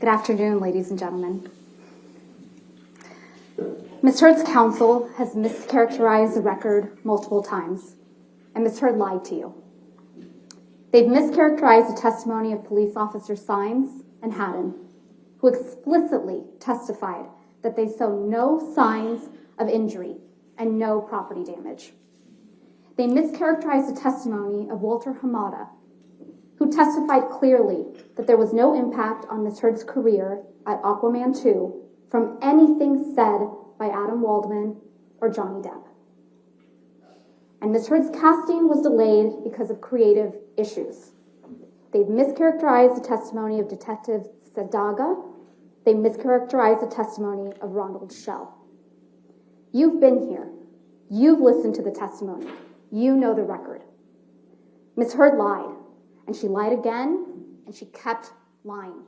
Good afternoon, ladies and gentlemen. Ms. Heard's counsel has mischaracterized the record multiple times, and Ms. Heard lied to you. They've mischaracterized the testimony of police officer Symes and Haddon, who explicitly testified that they saw no signs of injury and no property damage. They mischaracterized the testimony of Walter Hamada, who testified clearly that there was no impact on Ms. Heard's career at Aquaman 2 from anything said by Adam Waldman or Johnny Depp. And Ms. Heard's casting was delayed because of creative issues. They've mischaracterized the testimony of Detective Sadaga. They mischaracterized the testimony of Ronald Schell. You've been here. You've listened to the testimony. You know the record. Ms. Heard lied, and she lied again, and she kept lying.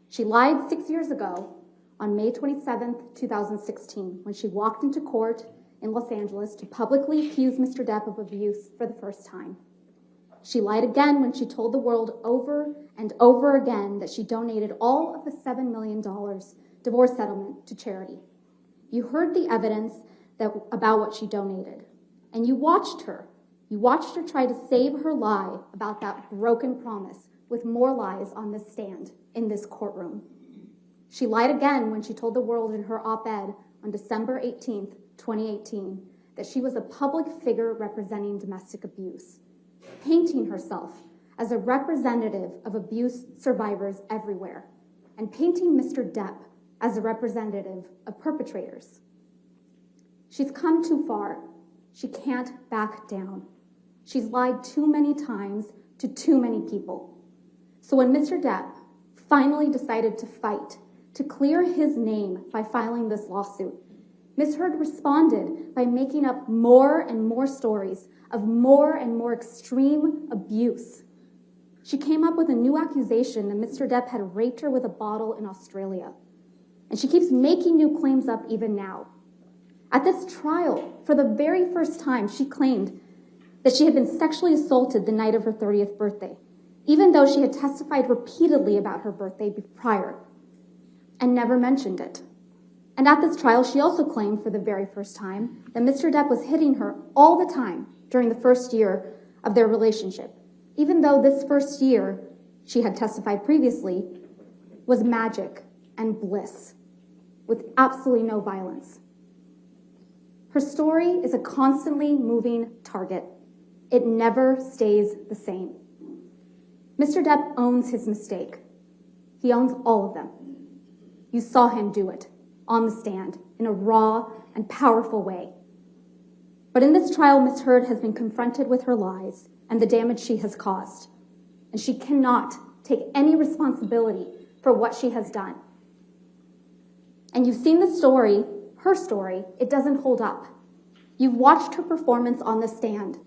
She lied 6 years ago on May 27th, 2016, when she walked into court in Los Angeles to publicly accuse Mr. Depp of abuse for the first time. She lied again when she told the world over and over again that she donated all of the $7 million divorce settlement to charity. You heard the evidence about what she donated, and you watched her. You watched her try to save her lie about that broken promise with more lies on this stand in this courtroom. She lied again when she told the world in her op-ed on December 18th, 2018, that she was a public figure representing domestic abuse, painting herself as a representative of abuse survivors everywhere, and painting Mr. Depp as a representative of perpetrators. She's come too far. She can't back down. She's lied too many times to too many people. So when Mr. Depp finally decided to fight to clear his name by filing this lawsuit, Ms. Heard responded by making up more and more stories of more and more extreme abuse. She came up with a new accusation that Mr. Depp had raped her with a bottle in Australia. And she keeps making new claims up even now. At this trial, for the very first time, she claimed that she had been sexually assaulted the night of her 30th birthday, even though she had testified repeatedly about her birthday prior and never mentioned it. And at this trial, she also claimed for the very first time that Mr. Depp was hitting her all the time during the first year of their relationship, even though this first year, she had testified previously, was magic and bliss with absolutely no violence. Her story is a constantly moving target. It never stays the same. Mr. Depp owns his mistake. He owns all of them. You saw him do it on the stand in a raw and powerful way. But in this trial, Ms. Heard has been confronted with her lies and the damage she has caused, and she cannot take any responsibility for what she has done. And you've seen the story, her story, it doesn't hold up. You've watched her performance on the stand.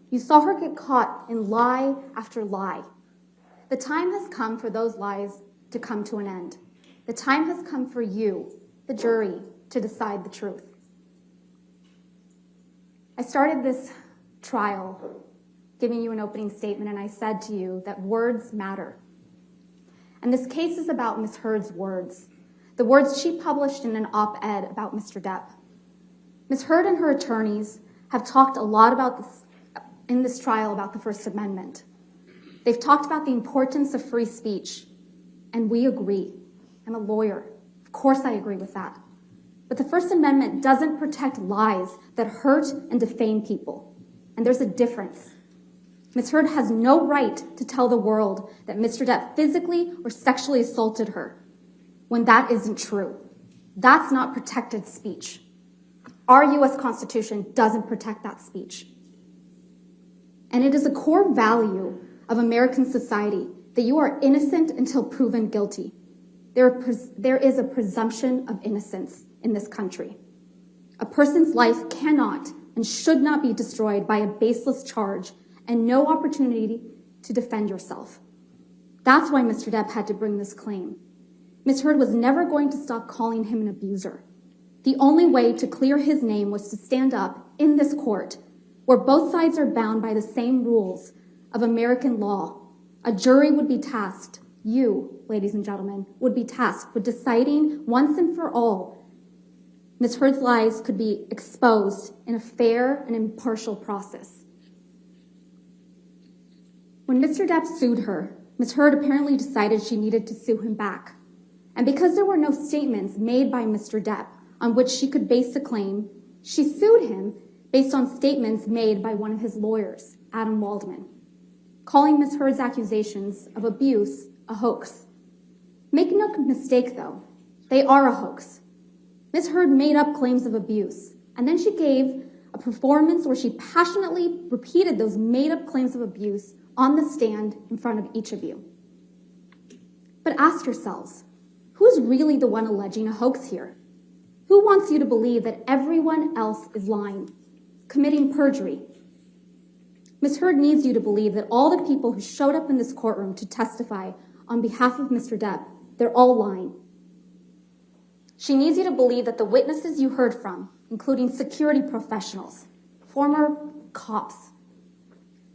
You saw her get caught in lie after lie. The time has come for those lies to come to an end. The time has come for you, the jury, to decide the truth. I started this trial giving you an opening statement, and I said to you that words matter. And this case is about Ms. Heard's words, the words she published in an op-ed about Mr. Depp. Ms. Heard and her attorneys have talked a lot about this in this trial about the First Amendment. They've talked about the importance of free speech, and we agree. I'm a lawyer. Of course I agree with that. But the First Amendment doesn't protect lies that hurt and defame people. And there's a difference. Ms. Heard has no right to tell the world that Mr. Depp physically or sexually assaulted her when that isn't true. That's not protected speech. Our U.S. Constitution doesn't protect that speech. And it is a core value of American society that you are innocent until proven guilty. There is a presumption of innocence in this country. A person's life cannot and should not be destroyed by a baseless charge and no opportunity to defend yourself. That's why Mr. Depp had to bring this claim. Ms. Heard was never going to stop calling him an abuser. The only way to clear his name was to stand up in this court, where both sides are bound by the same rules of American law. A jury would be tasked You, ladies and gentlemen, would be tasked with deciding once and for all Ms. Heard's lies could be exposed in a fair and impartial process. When Mr. Depp sued her, Ms. Heard apparently decided she needed to sue him back. And because there were no statements made by Mr. Depp on which she could base the claim, she sued him based on statements made by one of his lawyers, Adam Waldman, calling Ms. Heard's accusations of abuse a hoax. Make no mistake, though, they are a hoax. Ms. Heard made up claims of abuse, and then she gave a performance where she passionately repeated those made-up claims of abuse on the stand in front of each of you. But ask yourselves, who's really the one alleging a hoax here? Who wants you to believe that everyone else is lying, committing perjury? Ms. Heard needs you to believe that all the people who showed up in this courtroom to testify on behalf of Mr. Depp, they're all lying. She needs you to believe that the witnesses you heard from, including security professionals, former cops,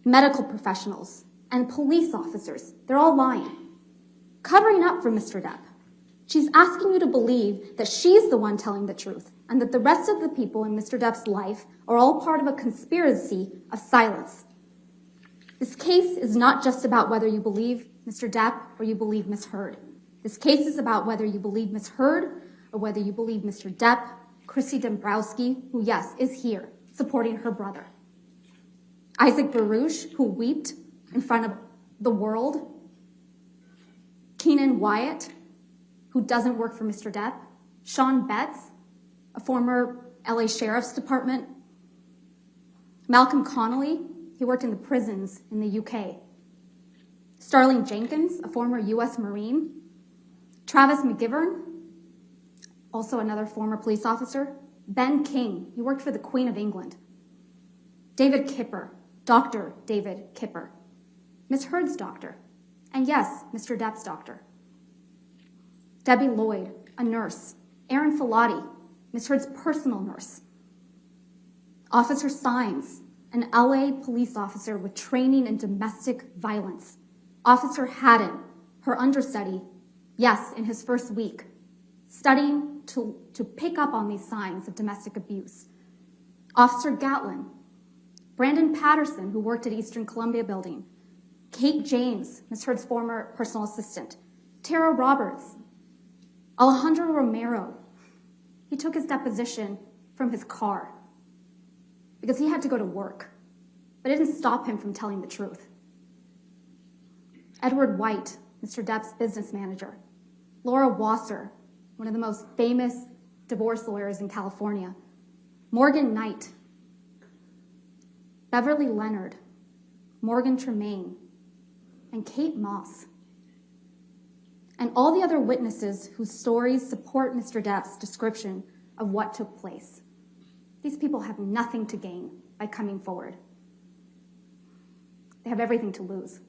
medical professionals, and police officers, they're all lying, covering up for Mr. Depp. She's asking you to believe that she's the one telling the truth and that the rest of the people in Mr. Depp's life are all part of a conspiracy of silence. This case is not just about whether you believe Mr. Depp or you believe Ms. Heard. This case is about whether you believe Ms. Heard or whether you believe Mr. Depp, Chrissy Dombrowski, who, yes, is here, supporting her brother. Isaac Baruch, who wept in front of the world. Keenan Wyatt, who doesn't work for Mr. Depp. Sean Betts, a former LA Sheriff's Department. Malcolm Connolly, he worked in the prisons in the UK. Starling Jenkins, a former US Marine. Travis McGivern, also another former police officer. Ben King, he worked for the Queen of England. David Kipper, Dr. David Kipper. Ms. Heard's doctor. And yes, Mr. Depp's doctor. Debbie Lloyd, a nurse. Aaron Filati, Ms. Heard's personal nurse. Officer Sines, an LA police officer with training in domestic violence. Officer Haddon, her understudy, yes, in his first week, studying to pick up on these signs of domestic abuse. Officer Gatlin, Brandon Patterson, who worked at Eastern Columbia Building, Kate James, Ms. Heard's former personal assistant, Tara Roberts, Alejandro Romero. He took his deposition from his car because he had to go to work, but it didn't stop him from telling the truth. Edward White, Mr. Depp's business manager. Laura Wasser, one of the most famous divorce lawyers in California. Morgan Knight. Beverly Leonard. Morgan Tremaine. And Kate Moss. And all the other witnesses whose stories support Mr. Depp's description of what took place. These people have nothing to gain by coming forward. They have everything to lose.